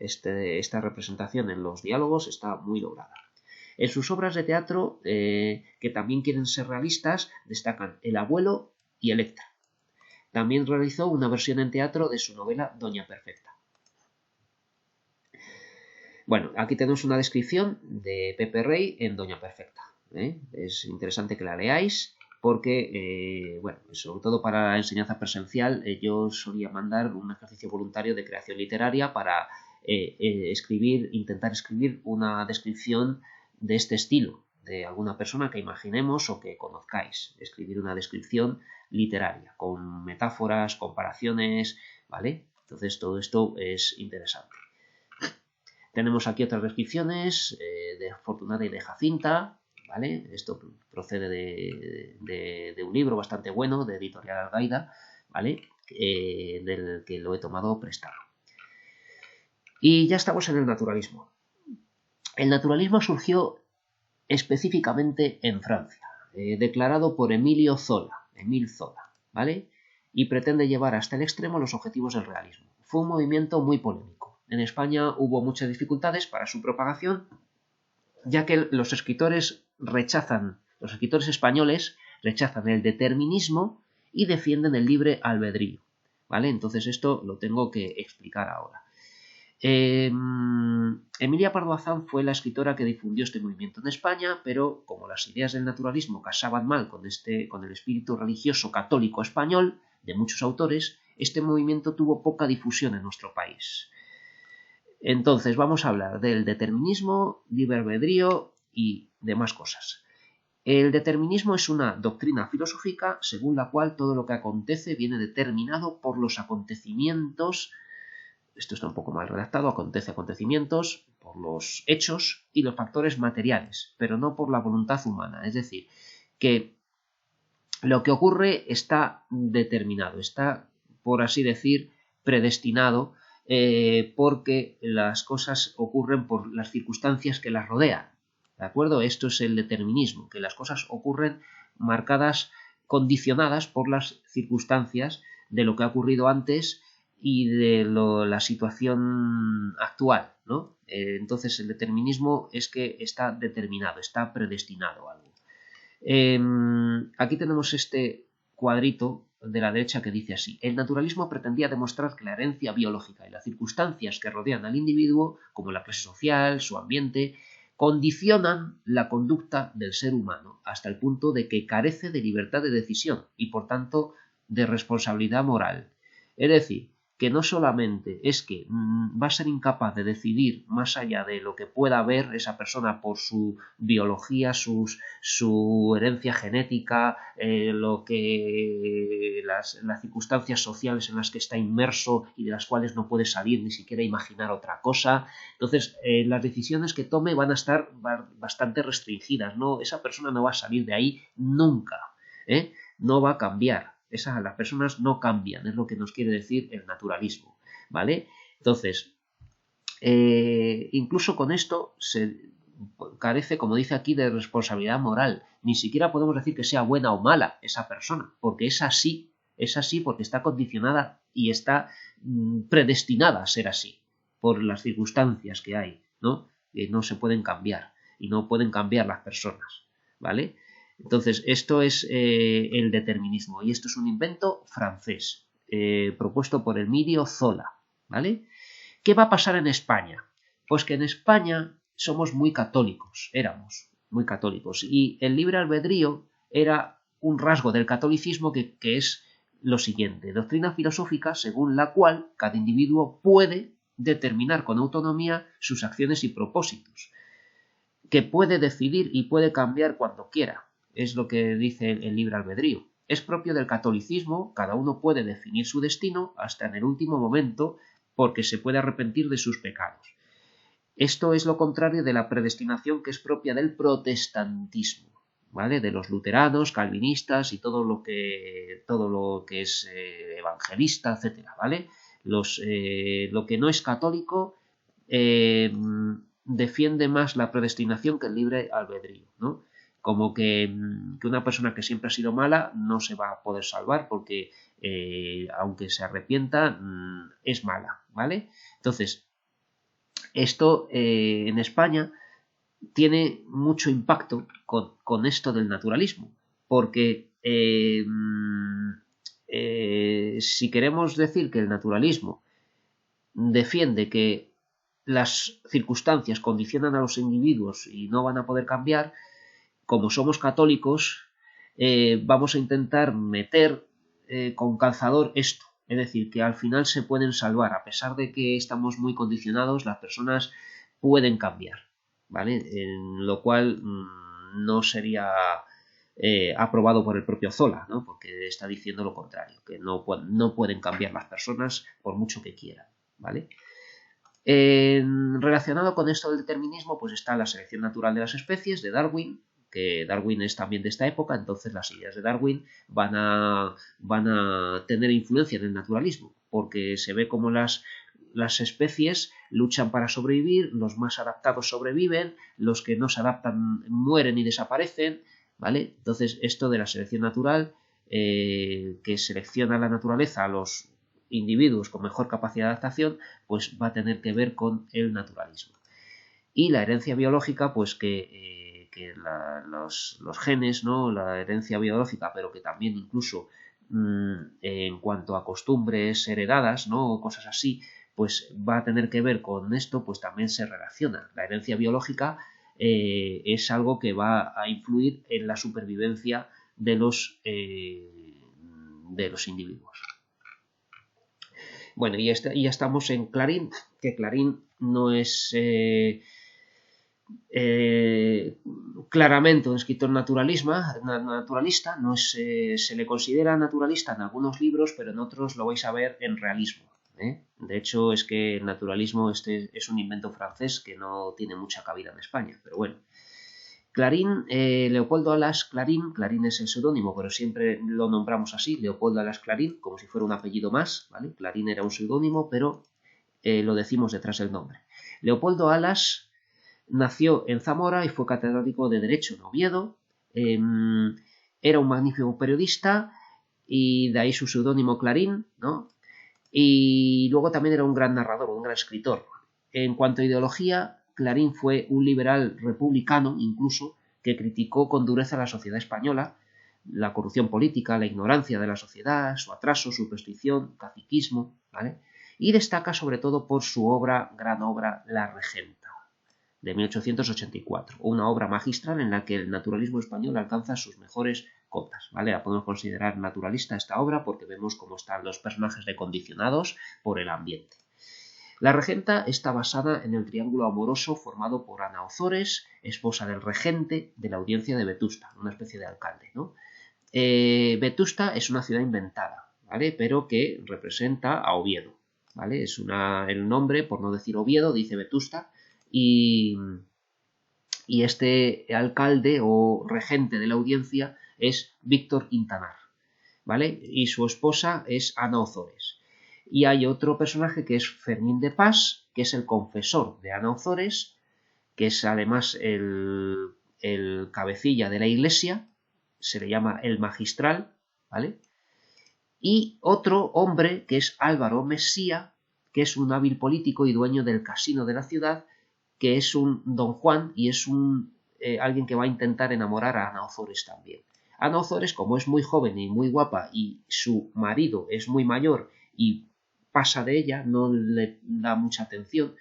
S1: Esta representación en los diálogos está muy lograda. En sus obras de teatro, que también quieren ser realistas, destacan El abuelo y Electra. También realizó una versión en teatro de su novela Doña Perfecta. Bueno, aquí tenemos una descripción de Pepe Rey en Doña Perfecta. Es interesante que la leáis porque, bueno, sobre todo para la enseñanza presencial, yo solía mandar un ejercicio voluntario de creación literaria para intentar escribir una descripción de este estilo, de alguna persona que imaginemos o que conozcáis. Escribir una descripción literaria, con metáforas, comparaciones, ¿vale? Entonces todo esto es interesante. Tenemos aquí otras descripciones de Fortunata y de Jacinta, ¿vale? Esto procede de un libro bastante bueno, de Editorial Algaida, ¿vale? Del que lo he tomado prestado. Y ya estamos en el naturalismo. El naturalismo surgió específicamente en Francia, declarado por Émile Zola, ¿vale? Y pretende llevar hasta el extremo los objetivos del realismo. Fue un movimiento muy polémico. En España hubo muchas dificultades para su propagación, ya que los escritores españoles rechazan el determinismo y defienden el libre albedrío, ¿vale? Entonces esto lo tengo que explicar ahora. Emilia Pardo Bazán fue la escritora que difundió este movimiento en España, pero como las ideas del naturalismo casaban mal con el espíritu religioso católico español de muchos autores, este movimiento tuvo poca difusión en nuestro país. Entonces vamos a hablar del determinismo, libre albedrío y demás cosas. El determinismo es una doctrina filosófica según la cual todo lo que acontece viene determinado por los acontecimientos. Esto está un poco mal redactado, acontecimientos por los hechos y los factores materiales, pero no por la voluntad humana. Es decir, que lo que ocurre está determinado, está, por así decir, predestinado, porque las cosas ocurren por las circunstancias que las rodean. ¿De acuerdo? Esto es el determinismo, que las cosas ocurren marcadas, condicionadas por las circunstancias de lo que ha ocurrido antes y de la situación actual, ¿no? Entonces el determinismo es que está determinado, está predestinado a algo. Aquí tenemos este cuadrito de la derecha que dice así: el naturalismo pretendía demostrar que la herencia biológica y las circunstancias que rodean al individuo, como la clase social, su ambiente, condicionan la conducta del ser humano hasta el punto de que carece de libertad de decisión y por tanto de responsabilidad moral. Es decir, que no solamente es que va a ser incapaz de decidir más allá de lo que pueda ver esa persona por su biología, su herencia genética, las circunstancias sociales en las que está inmerso y de las cuales no puede salir ni siquiera imaginar otra cosa. Entonces, las decisiones que tome van a estar bastante restringidas, ¿no? Esa persona no va a salir de ahí nunca, no va a cambiar. Las personas no cambian, es lo que nos quiere decir el naturalismo, ¿vale? Entonces, incluso con esto se carece, como dice aquí, de responsabilidad moral. Ni siquiera podemos decir que sea buena o mala esa persona, porque es así Es así porque está condicionada y está predestinada a ser así por las circunstancias que hay, ¿no? Que no se pueden cambiar y no pueden cambiar las personas, ¿vale? Entonces, esto es el determinismo y esto es un invento francés propuesto por Emilio Zola, ¿vale? ¿Qué va a pasar en España? Pues que en España somos muy católicos, éramos muy católicos y el libre albedrío era un rasgo del catolicismo que es lo siguiente, doctrina filosófica según la cual cada individuo puede determinar con autonomía sus acciones y propósitos, que puede decidir y puede cambiar cuando quiera, es lo que dice el libre albedrío. Es propio del catolicismo, cada uno puede definir su destino hasta en el último momento porque se puede arrepentir de sus pecados. Esto es lo contrario de la predestinación que es propia del protestantismo, ¿vale? De los luteranos, calvinistas y todo lo que es evangelista, etcétera, ¿vale? Lo que no es católico defiende más la predestinación que el libre albedrío, ¿no? Como que una persona que siempre ha sido mala no se va a poder salvar porque aunque se arrepienta es mala, ¿vale? Entonces, esto en España tiene mucho impacto con esto del naturalismo, porque si queremos decir que el naturalismo defiende que las circunstancias condicionan a los individuos y no van a poder cambiar, como somos católicos, vamos a intentar meter con calzador esto. Es decir, que al final se pueden salvar. A pesar de que estamos muy condicionados, las personas pueden cambiar, ¿vale? En lo cual no sería aprobado por el propio Zola, ¿no? Porque está diciendo lo contrario, que no pueden cambiar las personas por mucho que quieran, ¿vale? Relacionado con esto del determinismo, pues está la selección natural de las especies de Darwin, que Darwin es también de esta época, entonces las ideas de Darwin van a tener influencia en el naturalismo, porque se ve como las especies luchan para sobrevivir, los más adaptados sobreviven, los que no se adaptan mueren y desaparecen, ¿vale? Entonces esto de la selección natural, que selecciona la naturaleza a los individuos con mejor capacidad de adaptación, pues va a tener que ver con el naturalismo. Y la herencia biológica, pues que los genes, ¿no? La herencia biológica, pero que también incluso en cuanto a costumbres heredadas, ¿no? O cosas así, pues va a tener que ver con esto, pues también se relaciona. La herencia biológica es algo que va a influir en la supervivencia de los individuos. Bueno, y ya estamos en Clarín, que Clarín no es claramente un escritor naturalista, no es, se le considera naturalista en algunos libros, pero en otros lo vais a ver en realismo. De hecho, es que el naturalismo es un invento francés que no tiene mucha cabida en España, pero bueno. Clarín, Leopoldo Alas Clarín, Clarín es el seudónimo, pero siempre lo nombramos así, Leopoldo Alas Clarín, como si fuera un apellido más, ¿vale? Clarín era un seudónimo, pero lo decimos detrás del nombre. Leopoldo Alas nació en Zamora y fue catedrático de Derecho en Oviedo. Era un magnífico periodista y de ahí su seudónimo Clarín, ¿no? Y luego también era un gran narrador, un gran escritor. En cuanto a ideología, Clarín fue un liberal republicano, incluso, que criticó con dureza la sociedad española, la corrupción política, la ignorancia de la sociedad, su atraso, superstición, caciquismo, ¿vale? Y destaca sobre todo por su gran obra La Regenta, de 1884, una obra magistral en la que el naturalismo español alcanza sus mejores cotas, ¿vale? La podemos considerar naturalista esta obra porque vemos cómo están los personajes decondicionados por el ambiente. La regenta está basada en el triángulo amoroso formado por Ana Ozores, esposa del regente de la audiencia de Vetusta, una especie de alcalde, ¿no? Vetusta es una ciudad inventada, ¿vale? Pero que representa a Oviedo, ¿vale? El nombre, por no decir Oviedo, dice Vetusta, y este alcalde o regente de la audiencia es Víctor Quintanar, ¿vale? Y su esposa es Ana Ozores. Y hay otro personaje que es Fermín de Pas, que es el confesor de Ana Ozores, que es además el cabecilla de la iglesia, se le llama el magistral, ¿vale? y otro hombre que es Álvaro Mesía, que es un hábil político y dueño del casino de la ciudad, que es un don Juan y es alguien que va a intentar enamorar a Ana Ozores también. Ana Ozores, como es muy joven y muy guapa y su marido es muy mayor y pasa de ella, no le da mucha atención,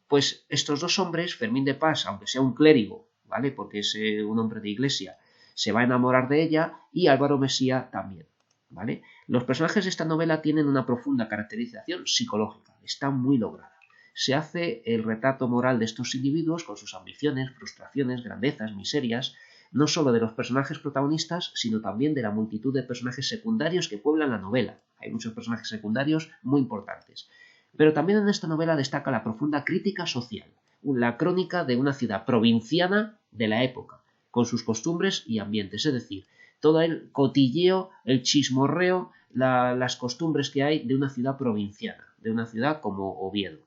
S1: pues estos dos hombres, Fermín de Pas, aunque sea un clérigo, ¿vale? Porque es un hombre de iglesia, se va a enamorar de ella, y Álvaro Mesía también, ¿vale? Los personajes de esta novela tienen una profunda caracterización psicológica, está muy lograda. Se hace el retrato moral de estos individuos con sus ambiciones, frustraciones, grandezas, miserias, no solo de los personajes protagonistas, sino también de la multitud de personajes secundarios que pueblan la novela. Hay muchos personajes secundarios muy importantes. Pero también en esta novela destaca la profunda crítica social, la crónica de una ciudad provinciana de la época, con sus costumbres y ambientes, es decir, todo el cotilleo, el chismorreo, las costumbres que hay de una ciudad provinciana, de una ciudad como Oviedo.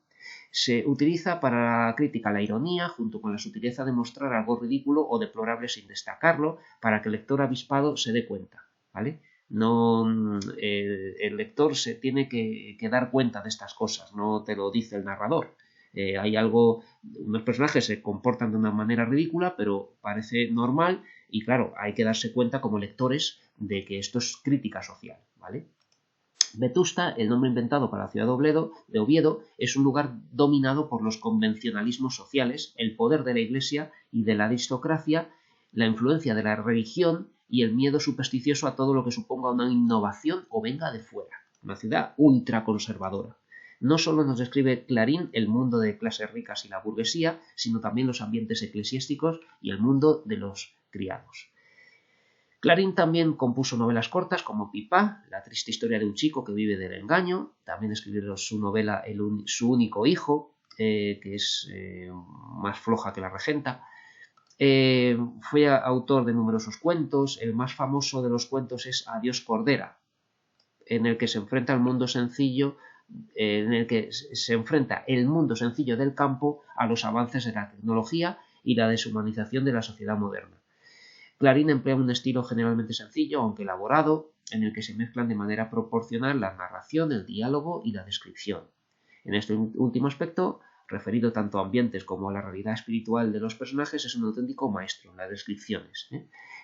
S1: Se utiliza para la crítica la ironía, junto con la sutileza de mostrar algo ridículo o deplorable sin destacarlo, para que el lector avispado se dé cuenta, ¿vale? No, el lector se tiene que dar cuenta de estas cosas, no te lo dice el narrador. Hay algo, unos personajes se comportan de una manera ridícula, pero parece normal, y claro, hay que darse cuenta como lectores de que esto es crítica social, ¿vale? Vetusta, el nombre inventado para la ciudad de Oviedo, es un lugar dominado por los convencionalismos sociales, el poder de la Iglesia y de la aristocracia, la influencia de la religión y el miedo supersticioso a todo lo que suponga una innovación o venga de fuera. Una ciudad ultraconservadora. No solo nos describe Clarín el mundo de clases ricas y la burguesía, sino también los ambientes eclesiásticos y el mundo de los criados. Clarín también compuso novelas cortas como Pipá, la triste historia de un chico que vive del engaño. También escribió su novela Su único hijo, que es más floja que La regenta. Fue autor de numerosos cuentos. El más famoso de los cuentos es Adiós Cordera, en el que se enfrenta al mundo sencillo, en el que se enfrenta el mundo sencillo del campo a los avances de la tecnología y la deshumanización de la sociedad moderna. Clarín emplea un estilo generalmente sencillo, aunque elaborado, en el que se mezclan de manera proporcional la narración, el diálogo y la descripción. En este último aspecto, referido tanto a ambientes como a la realidad espiritual de los personajes, es un auténtico maestro en las descripciones.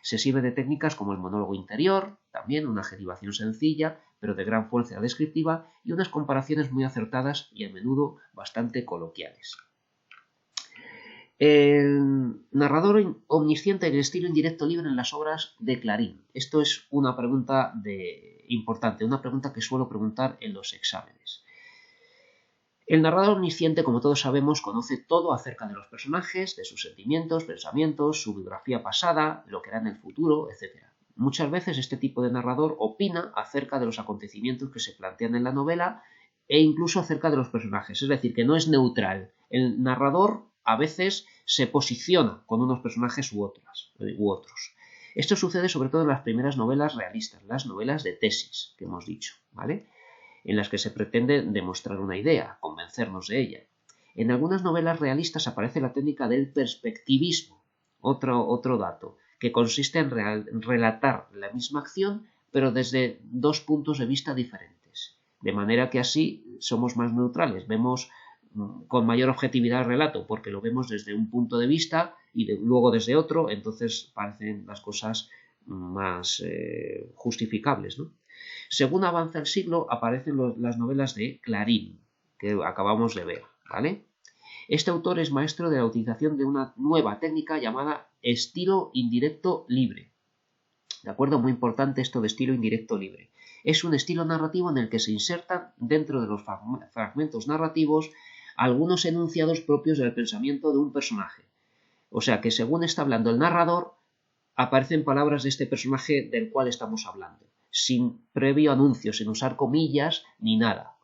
S1: Se sirve de técnicas como el monólogo interior, también una adjetivación sencilla, pero de gran fuerza descriptiva, y unas comparaciones muy acertadas y a menudo bastante coloquiales. El narrador omnisciente y el estilo indirecto libre en las obras de Clarín. Esto es una pregunta importante, una pregunta que suelo preguntar en los exámenes. El narrador omnisciente, como todos sabemos, conoce todo acerca de los personajes, de sus sentimientos, pensamientos, su biografía pasada, lo que hará en el futuro, etc. Muchas veces este tipo de narrador opina acerca de los acontecimientos que se plantean en la novela e incluso acerca de los personajes, es decir, que no es neutral. El narrador a veces se posiciona con unos personajes u otros. Esto sucede sobre todo en las primeras novelas realistas, las novelas de tesis que hemos dicho, ¿vale? En las que se pretende demostrar una idea, convencernos de ella. En algunas novelas realistas aparece la técnica del perspectivismo, otro dato, que consiste en relatar la misma acción, pero desde dos puntos de vista diferentes. De manera que así somos más neutrales, vemos con mayor objetividad el relato, porque lo vemos desde un punto de vista y luego desde otro, entonces parecen las cosas más justificables, ¿no? Según avanza el siglo, aparecen las novelas de Clarín, que acabamos de ver, ¿vale? Este autor es maestro de la utilización de una nueva técnica llamada estilo indirecto libre. ¿De acuerdo? Muy importante esto de estilo indirecto libre. Es un estilo narrativo en el que se insertan dentro de los fragmentos narrativos algunos enunciados propios del pensamiento de un personaje. O sea que según está hablando el narrador, aparecen palabras de este personaje del cual estamos hablando, sin previo anuncio, sin usar comillas ni nada.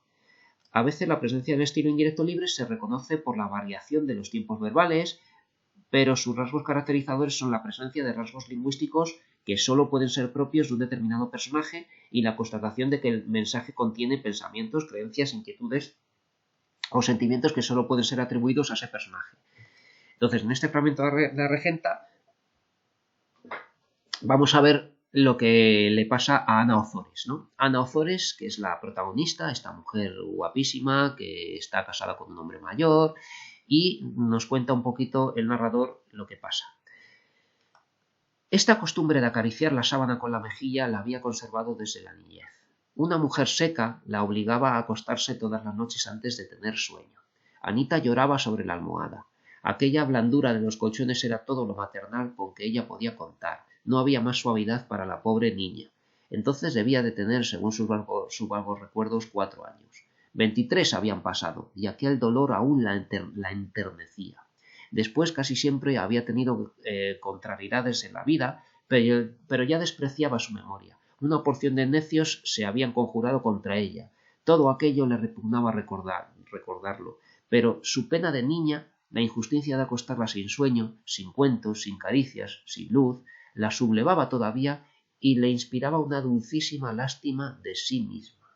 S1: A veces la presencia del estilo indirecto libre se reconoce por la variación de los tiempos verbales, pero sus rasgos caracterizadores son la presencia de rasgos lingüísticos que solo pueden ser propios de un determinado personaje y la constatación de que el mensaje contiene pensamientos, creencias, inquietudes o sentimientos que solo pueden ser atribuidos a ese personaje. Entonces, en este fragmento de la regenta vamos a ver lo que le pasa a Ana Ozores, ¿no? Ana Ozores, que es la protagonista, esta mujer guapísima que está casada con un hombre mayor, y nos cuenta un poquito el narrador lo que pasa. Esta costumbre de acariciar la sábana con la mejilla la había conservado desde la niñez. Una mujer seca la obligaba a acostarse todas las noches antes de tener sueño. Anita lloraba sobre la almohada. Aquella blandura de los colchones era todo lo maternal con que ella podía contar. No había más suavidad para la pobre niña. Entonces debía de tener, según sus vagos recuerdos, 4 años. 23 habían pasado, y aquel dolor aún la enternecía. Después casi siempre había tenido contrariedades en la vida, pero ya despreciaba su memoria. Una porción de necios se habían conjurado contra ella. Todo aquello le repugnaba recordarlo, pero su pena de niña, la injusticia de acostarla sin sueño, sin cuentos, sin caricias, sin luz, la sublevaba todavía y le inspiraba una dulcísima lástima de sí misma.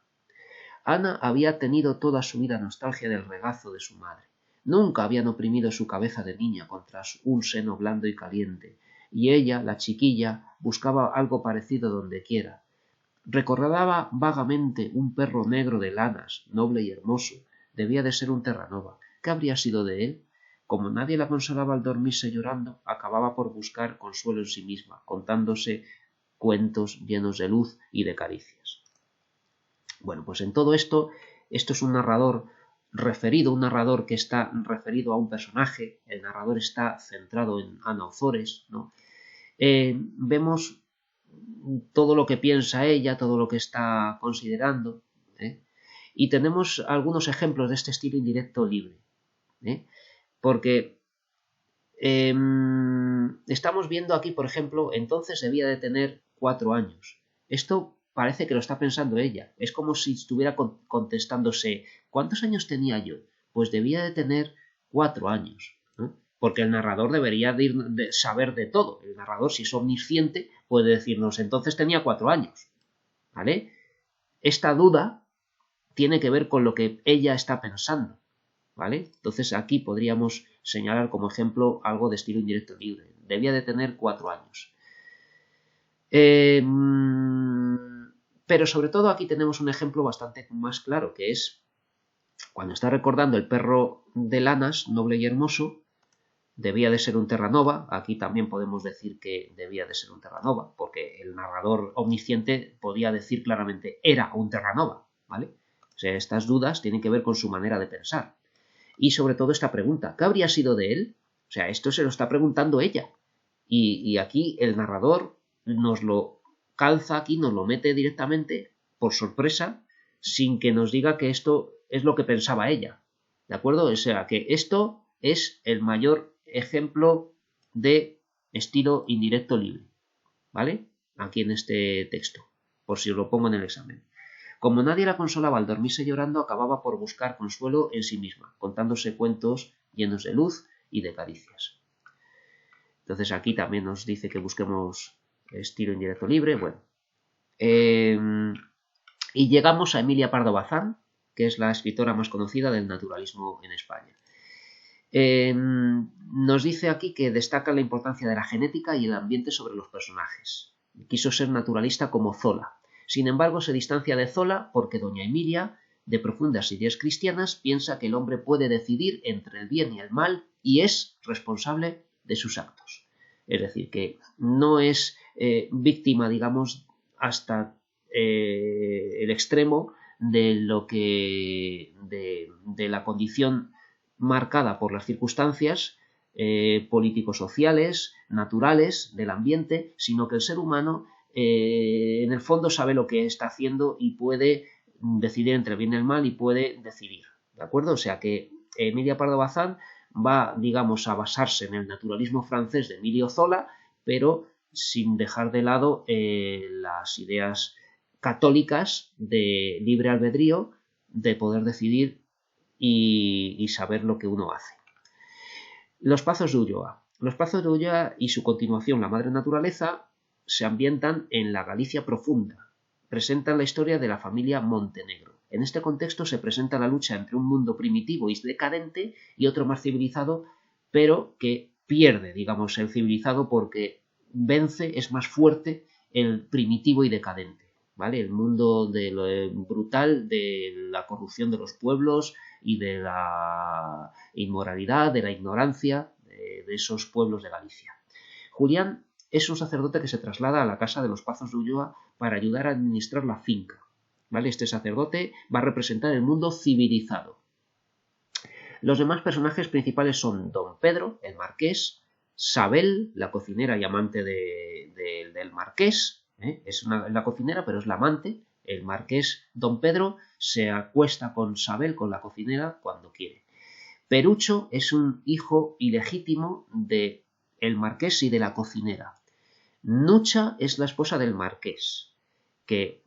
S1: Ana había tenido toda su vida nostalgia del regazo de su madre. Nunca habían oprimido su cabeza de niña contra un seno blando y caliente, y ella, la chiquilla, buscaba algo parecido donde quiera. Recordaba vagamente un perro negro de lanas, noble y hermoso. Debía de ser un Terranova. ¿Qué habría sido de él? Como nadie la consolaba al dormirse llorando, acababa por buscar consuelo en sí misma, contándose cuentos llenos de luz y de caricias. Bueno, pues en todo esto es un narrador que está referido a un personaje. El narrador está centrado en Ana Ozores, ¿no? Vemos todo lo que piensa ella, todo lo que está considerando, ¿eh? Y tenemos algunos ejemplos de este estilo indirecto libre, ¿eh? Porque estamos viendo aquí, por ejemplo, entonces debía de tener 4 años. Esto parece que lo está pensando ella. Es como si estuviera contestándose, ¿cuántos años tenía yo? Pues debía de tener 4 años, ¿no? Porque el narrador debería de saber de todo. El narrador, si es omnisciente, puede decirnos, entonces tenía 4 años, ¿vale? Esta duda tiene que ver con lo que ella está pensando, ¿vale? Entonces aquí podríamos señalar como ejemplo algo de estilo indirecto libre. Debía de tener 4 años. Pero sobre todo aquí tenemos un ejemplo bastante más claro, que es cuando está recordando el perro de lanas, noble y hermoso, debía de ser un Terranova. Aquí también podemos decir que debía de ser un Terranova, porque el narrador omnisciente podía decir claramente era un Terranova, ¿vale? O sea, estas dudas tienen que ver con su manera de pensar. Y sobre todo esta pregunta, ¿qué habría sido de él? O sea, esto se lo está preguntando ella. Y aquí el narrador nos lo calza aquí, nos lo mete directamente, por sorpresa, sin que nos diga que esto es lo que pensaba ella. ¿De acuerdo? O sea, que esto es el mayor ejemplo de estilo indirecto libre. ¿Vale? Aquí en este texto, por si os lo pongo en el examen. Como nadie la consolaba al dormirse llorando, acababa por buscar consuelo en sí misma, contándose cuentos llenos de luz y de caricias. Entonces aquí también nos dice que busquemos estilo indirecto libre. Bueno, y llegamos a Emilia Pardo Bazán, que es la escritora más conocida del naturalismo en España. Nos dice aquí que destaca la importancia de la genética y el ambiente sobre los personajes. Quiso ser naturalista como Zola. Sin embargo, se distancia de Zola porque doña Emilia, de profundas ideas cristianas, piensa que el hombre puede decidir entre el bien y el mal y es responsable de sus actos. Es decir, que no es víctima, digamos, hasta el extremo de lo que de la condición marcada por las circunstancias político-sociales, naturales, del ambiente, sino que el ser humano en el fondo sabe lo que está haciendo y puede decidir entre el bien y el mal y puede decidir, ¿de acuerdo? O sea que Emilia Pardo Bazán va, digamos, a basarse en el naturalismo francés de Emilio Zola, pero sin dejar de lado las ideas católicas de libre albedrío, de poder decidir y saber lo que uno hace. Los Pazos de Ulloa. Los Pazos de Ulloa y su continuación, La Madre Naturaleza, se ambientan en la Galicia profunda. Presentan la historia de la familia Montenegro. En este contexto se presenta la lucha entre un mundo primitivo y decadente y otro más civilizado, pero que pierde, digamos, el civilizado porque vence, es más fuerte el primitivo y decadente, ¿vale? El mundo de lo brutal de la corrupción de los pueblos y de la inmoralidad, de la ignorancia de esos pueblos de Galicia. Julián es un sacerdote que se traslada a la casa de los Pazos de Ulloa para ayudar a administrar la finca, ¿vale? Este sacerdote va a representar el mundo civilizado. Los demás personajes principales son Don Pedro, el marqués, Sabel, la cocinera y amante del marqués, es la cocinera pero es la amante. El marqués Don Pedro se acuesta con Sabel, con la cocinera, cuando quiere. Perucho es un hijo ilegítimo del marqués y de la cocinera. Nucha es la esposa del marqués, que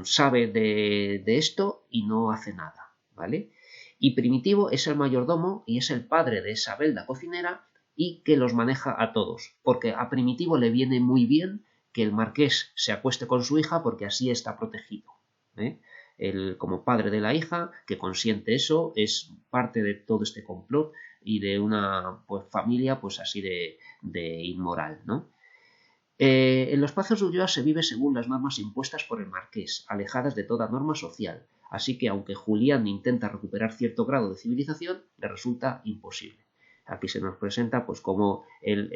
S1: sabe de esto y no hace nada, ¿vale? Y Primitivo es el mayordomo y es el padre de Isabel, la cocinera, y que los maneja a todos, porque a Primitivo le viene muy bien que el marqués se acueste con su hija porque así está protegido, ¿eh? Él, como padre de la hija, que consiente eso, es parte de todo este complot y de una pues, familia pues así de inmoral, ¿no? En los Pazos de Ulloa se vive según las normas impuestas por el marqués, alejadas de toda norma social, así que aunque Julián intenta recuperar cierto grado de civilización, le resulta imposible. Aquí se nos presenta pues cómo él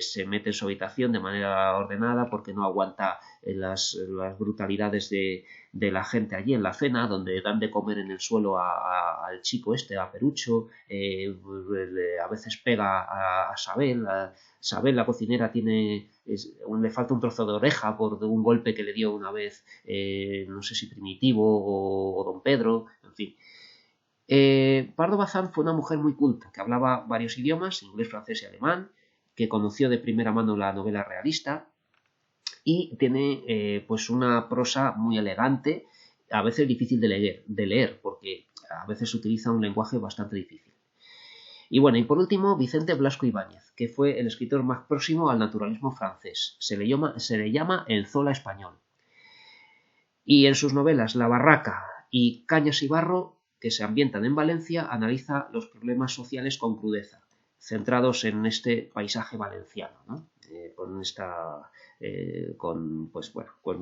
S1: se mete en su habitación de manera ordenada porque no aguanta las brutalidades de la gente allí en la cena, donde dan de comer en el suelo al chico este, a Perucho, a veces pega a Sabel, Sabel, la cocinera, le falta un trozo de oreja por un golpe que le dio una vez, no sé si Primitivo o Don Pedro, en fin. Pardo Bazán fue una mujer muy culta, que hablaba varios idiomas, inglés, francés y alemán, que conoció de primera mano la novela realista y tiene pues una prosa muy elegante, a veces difícil de leer, porque a veces utiliza un lenguaje bastante difícil. Y bueno, y por último, Vicente Blasco Ibáñez, que fue el escritor más próximo al naturalismo francés. Se le llama el Zola español. Y en sus novelas La Barraca y Cañas y Barro, que se ambientan en Valencia, analiza los problemas sociales con crudeza, centrados en este paisaje valenciano, ¿no? Con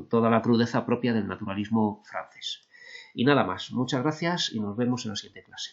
S1: toda la crudeza propia del naturalismo francés. Y nada más, muchas gracias y nos vemos en la siguiente clase.